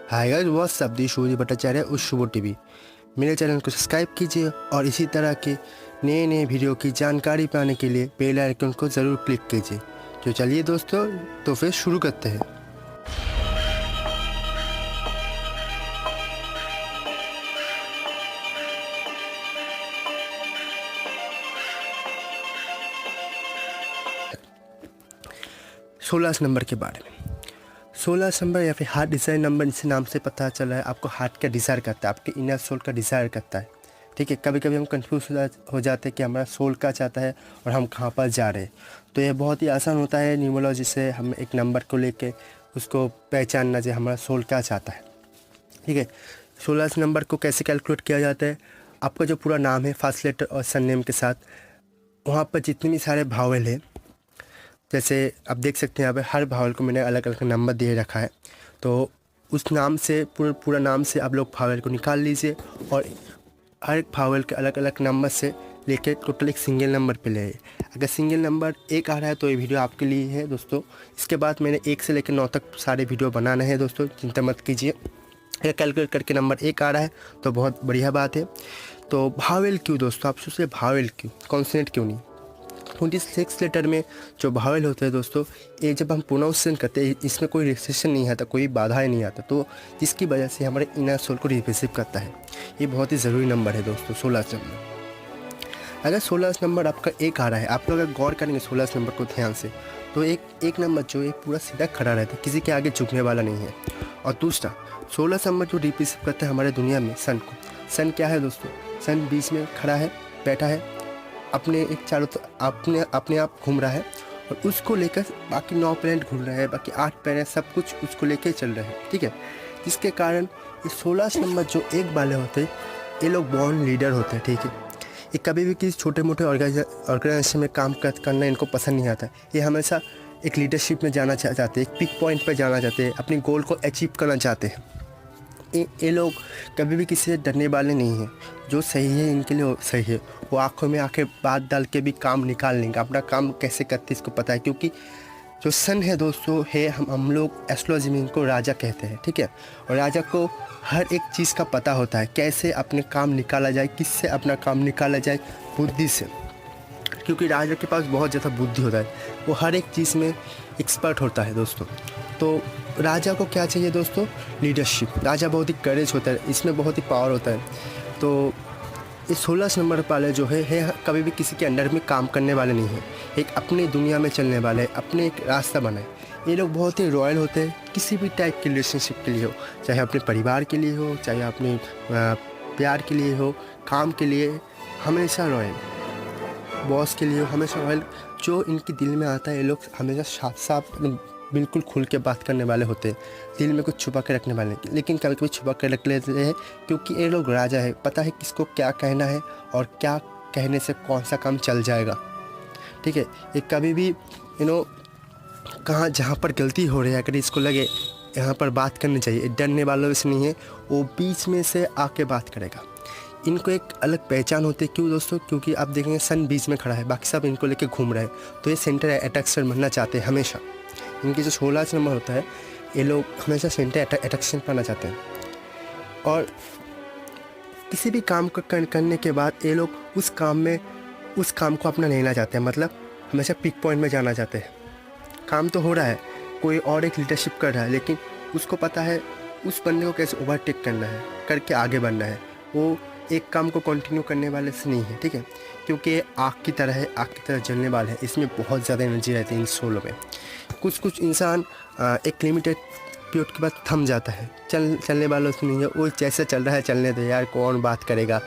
Hi guys, WhatsApp दी सूर्य भट्टाचार्य उस शुभो TV. मेरे channel को सब्सक्राइब कीजिए और इसी तरह के नए वीडियो की जानकारी पाने के लिए बेल आइकन को ज़रूर क्लिक कीजिए। तो चलिए दोस्तों, तो फिर शुरू करते हैं। सोलह नंबर के बारे में। 16 नंबर या फिर हार्ट डिज़ायर नंबर, इस नाम से पता चला है आपको हार्ट का डिज़ायर करता है, आपके इनर सोल का डिज़ायर करता है। ठीक है, कभी कभी हम कंफ्यूज हो जाते हैं कि हमारा सोल क्या चाहता है और हम कहाँ पर जा रहे हैं। तो यह बहुत ही आसान होता है न्यूमरोलॉजी से हम एक नंबर को लेके उसको पहचानना जो हमारा सोल क्या चाहता है। ठीक है, 16 नंबर को कैसे कैलकुलेट किया जाता है? आपका जो पूरा नाम है फर्स्ट लेटर और सरनेम के साथ, वहाँ पर जितने भी सारे भावेल हैं, जैसे आप देख सकते हैं यहाँ पे हर भावल को मैंने अलग अलग नंबर दे रखा है। तो उस नाम से पूरा नाम से आप लोग भावल को निकाल लीजिए और हर एक भावल के अलग अलग नंबर से लेके टोटल एक सिंगल नंबर पे ले आइए। अगर सिंगल नंबर 1 आ रहा है तो ये वीडियो आपके लिए है दोस्तों। इसके बाद मैंने 1 से लेकर 9 तक सारे वीडियो बनाने हैं दोस्तों, चिंता मत कीजिए। अगर कैलकुलेट करके नंबर 1 आ रहा है तो बहुत बढ़िया बात है। तो भावेल क्यों दोस्तों, आप सोचिए भावेल क्यों, कॉन्सोनेंट क्यों नहीं? 26 लेटर में जो भावेल होते हैं दोस्तों, ये जब हम प्रोनाउंसिएशन करते हैं इसमें कोई रिस्ट्रिक्शन नहीं आता, कोई बाधाएं नहीं आता, तो जिसकी वजह से हमारे इनर सोल को रिप्रेजेंट करता है। ये बहुत ही ज़रूरी नंबर है दोस्तों 16 नंबर। अगर 16 नंबर आपका 1 आ रहा है, आप लोग अगर गौर करेंगे 16 नंबर को ध्यान से, तो एक नंबर जो है पूरा सीधा खड़ा रहता है, किसी के आगे झुकने वाला नहीं है। और दूसरा 16 नंबर जो रिप्रेजेंट करता है हमारे दुनिया में सन को। सन क्या है दोस्तों? सन बीच में खड़ा है, बैठा है, अपने एक चारों अपने आप घूम रहा है और उसको लेकर बाकी 9 प्लैनेट घूम रहे हैं, बाकी 8 प्लैनेट सब कुछ उसको लेकर चल रहे हैं। ठीक है, जिसके कारण ये 16 नंबर जो 1 वाले होते हैं, ये लोग बॉर्न लीडर होते हैं। ठीक है, ये कभी भी किसी छोटे मोटे ऑर्गेनाइजेशन में काम करना इनको पसंद नहीं आता। ये हमेशा एक लीडरशिप में जाना चाहते हैं, एक पिक पॉइंट पर जाना चाहते हैं, अपनी गोल को अचीव करना चाहते हैं। ये लोग कभी भी किसी से डरने वाले नहीं हैं। जो सही है इनके लिए सही है। वो आंखों में आंखें बात डाल के भी काम निकाल लेंगे। अपना काम कैसे करते इसको पता है, क्योंकि जो सन है दोस्तों है, हम लोग एस्ट्रोलॉजी में इनको राजा कहते हैं। ठीक है, और राजा को हर एक चीज़ का पता होता है, कैसे अपने काम निकाला जाए, किससे अपना काम निकाला जाए, बुद्धि से। क्योंकि राजा के पास बहुत ज़्यादा बुद्धि होता है, वो हर एक चीज़ में एक्सपर्ट होता है दोस्तों। तो राजा को क्या चाहिए दोस्तों? लीडरशिप। राजा बहुत ही करेज होता है, इसमें बहुत ही पावर होता है। तो ये 16 नंबर वाले जो है कभी भी किसी के अंडर में काम करने वाले नहीं हैं, एक अपनी दुनिया में चलने वाले, अपने एक रास्ता बनाए। ये लोग बहुत ही रॉयल होते हैं, किसी भी टाइप की रिलेशनशिप के लिए हो, चाहे अपने परिवार के लिए हो, चाहे अपने प्यार के लिए हो, काम के लिए, हमेशा रॉयल। बॉस के लिए हो, हमेशा रॉयल। जो इनके दिल में आता है ये लोग हमेशा साफ साफ बिल्कुल खुल के बात करने वाले होते हैं, दिल में कुछ छुपा के रखने वाले नहीं। लेकिन कभी कभी छुपा के रख लेते हैं, क्योंकि ये लोग राजा है, पता है किसको क्या कहना है और क्या कहने से कौन सा काम चल जाएगा। ठीक है, ये कभी भी कहाँ जहाँ पर गलती हो रही है, अगर इसको लगे यहाँ पर बात करनी चाहिए, डरने वालों से नहीं है, वो बीच में से आके बात करेगा। इनको एक अलग पहचान होती है। क्यों दोस्तों? क्योंकि आप देखेंगे सन बीच में खड़ा है, बाकी सब इनको लेके घूम रहे हैं, तो ये सेंटर अट्रैक्शन बनना चाहते हैं हमेशा। इनकी जो 16 नंबर होता है, ये लोग हमेशा सेंटर अट्रैक्शन पाना चाहते हैं। और किसी भी काम को करने के बाद ये लोग उस काम को अपना लेना चाहते हैं, मतलब हमेशा पिक पॉइंट में जाना चाहते हैं। काम तो हो रहा है, कोई और एक लीडरशिप कर रहा है, लेकिन उसको पता है उस बंदे को कैसे ओवरटेक करना है, करके आगे बढ़ना है। वो एक काम को कंटिन्यू करने वाले से नहीं है। ठीक है, क्योंकि ये आग की तरह है, आग की तरह जलने वाला है, इसमें बहुत ज़्यादा एनर्जी रहती है इन सोलों में। कुछ इंसान एक लिमिटेड पीरियड के बाद थम जाता है, चलने वालों से नहीं है, वो जैसे चल रहा है चलने दे यार, कौन बात करेगा।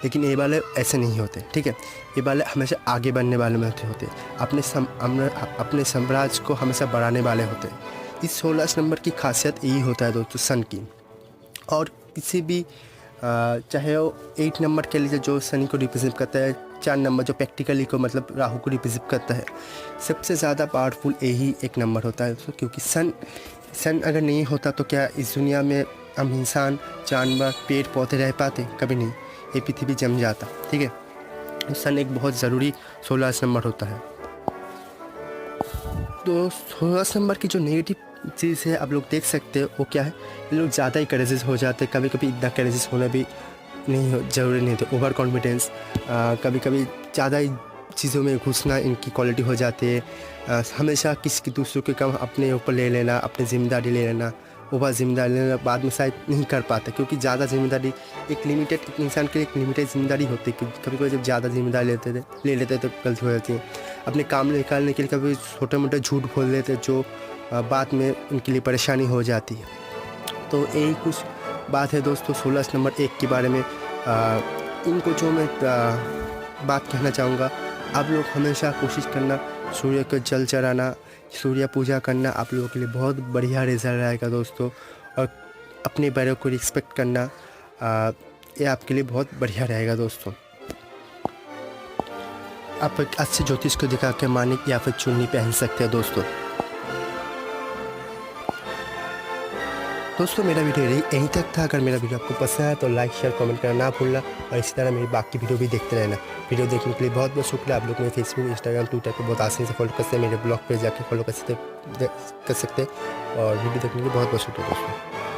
लेकिन ये वाले ऐसे नहीं होते। ठीक है, ये वाले हमेशा आगे बढ़ने वाले में होते, अपने साम्राज्य को हमेशा बढ़ाने वाले होते। इस 16 नंबर की खासियत यही होता है दोस्तों सन की। और किसी भी चाहे वो 8 नंबर के लिए जो शनि को रिप्रेजेंट करता है, 4 नंबर जो प्रैक्टिकली को मतलब राहु को रिप्रेजेंट करता है, सबसे ज़्यादा पावरफुल यही एक नंबर होता है दोस्तों। क्योंकि सन अगर नहीं होता तो क्या इस दुनिया में हम इंसान, जानवर, पेड़ पौधे रह पाते? कभी नहीं, ये पृथ्वी जम जाता। ठीक है, तो सन एक बहुत ज़रूरी 16 नंबर होता है। तो 16 नंबर की जो नेगेटिव चीज़ है आप लोग देख सकते हो वो क्या है, ये लोग ज़्यादा ही करेजियस हो जाते हैं। कभी कभी इतना करेजियस होना भी नहीं हो, ज़रूरी नहीं होता। ओवर कॉन्फिडेंस, कभी कभी ज़्यादा ही चीज़ों में घुसना इनकी क्वालिटी हो जाती है। हमेशा किसी दूसरों के काम अपने ऊपर ले लेना, अपनी ज़िम्मेदारी ले लेना, ओवर ज़िम्मेदारी लेना बाद में शायद नहीं कर पाते, क्योंकि ज़्यादा ज़िम्मेदारी एक इंसान के लिए एक लिमिटेड ज़िम्मेदारी होती है। क्योंकि कभी कभी जब ज़्यादा ज़िम्मेदारी ले लेते तो गलती हो जाती है। अपने काम निकालने के लिए कभी छोटे मोटे झूठ बोल देते जो बाद में उनके लिए परेशानी हो जाती है। तो यही कुछ बात है दोस्तों 16 नंबर 1 के बारे में। इनको जो मैं बात कहना चाहूँगा, आप लोग हमेशा कोशिश करना सूर्य को जल चढ़ाना, सूर्य पूजा करना आप लोगों के लिए बहुत बढ़िया रिजल्ट आएगा दोस्तों। और अपने बड़ों को रिस्पेक्ट करना, ये आपके लिए बहुत बढ़िया रहेगा दोस्तों। आप एक अच्छे ज्योतिष को दिखा के मानिक या फिर चुन्नी पहन सकते हैं दोस्तों। मेरा वीडियो यहीं तक था। अगर मेरा वीडियो आपको पसंद आया तो लाइक शेयर कमेंट करना ना भूलना, और इसी तरह मेरी बाकी वीडियो भी देखते रहना। वीडियो देखने के लिए बहुत बहुत शुक्रिया। आप लोग मेरे फेसबुक, इंस्टाग्राम, ट्विटर पर बहुत आसानी से फॉलो कर सकते हैं। मेरे ब्लॉग पे जाके फॉलो कर सकते और वीडियो देखने के लिए बहुत बहुत शुक्रिया दोस्तों।